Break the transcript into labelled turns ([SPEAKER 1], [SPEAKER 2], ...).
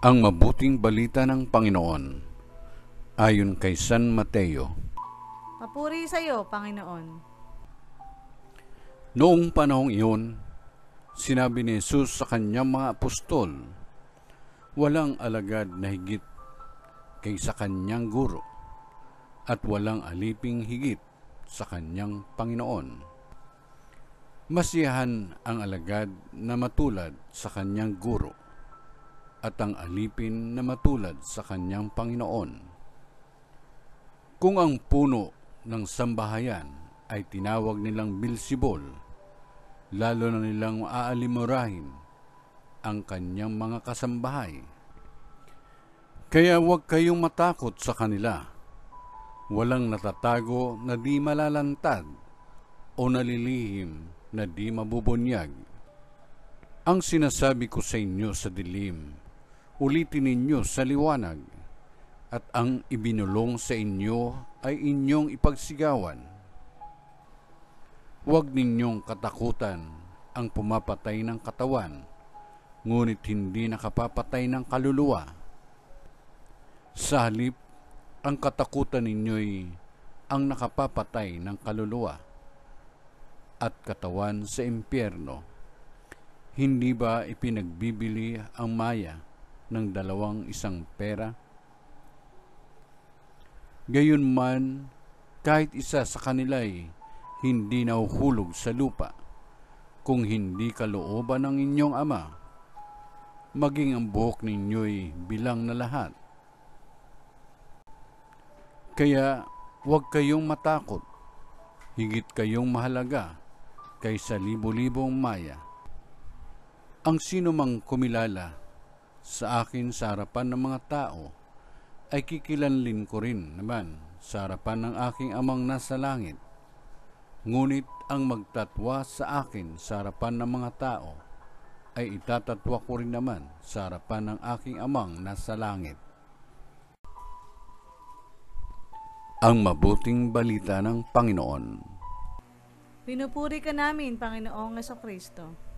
[SPEAKER 1] Ang mabuting balita ng Panginoon ayon kay San Mateo.
[SPEAKER 2] Papuri sa iyo, Panginoon.
[SPEAKER 1] Noong panahong iyon, sinabi ni Jesus sa kanyang mga apostol, walang alagad na higit kaysa kanyang guro, at walang aliping higit sa kanyang Panginoon. Masiyahan ang alagad na matulad sa kanyang guro, at ang alipin na matulad sa kanyang Panginoon. Kung ang puno ng sambahayan ay tinawag nilang Beelzebul, lalo na nilang aalimurahin ang kanyang mga kasambahay. Kaya huwag kayong matakot sa kanila. Walang natatago na di malalantad o nalilihim na di mabubunyag. Ang sinasabi ko sa inyo sa dilim, ulitin ninyo sa liwanag, at ang ibinulong sa inyo ay inyong ipagsigawan. Huwag ninyong katakutan ang pumapatay ng katawan, ngunit hindi nakapapatay ng kaluluwa. Sa halip, ang katakutan ninyo'y ang nakapapatay ng kaluluwa at katawan sa impyerno. Hindi ba ipinagbibili ang maya ng 2 pera? Gayunman, kahit isa sa kanila'y hindi nahuhulog sa lupa, kung hindi kalooban ng inyong Ama, maging ang buhok ninyo'y bilang na lahat. Kaya huwag kayong matakot, higit kayong mahalaga kaysa libo-libong maya. Ang sino mang kumilala sa akin sa harapan ng mga tao, ay kikilanlin ko rin naman sa harapan ng aking Amang nasa langit. Ngunit ang magtatwa sa akin sa harapan ng mga tao, ay itatatwa ko rin naman sa harapan ng aking Amang nasa langit. Ang mabuting balita ng Panginoon.
[SPEAKER 2] Pinupuri ka namin, Panginoong Jesucristo.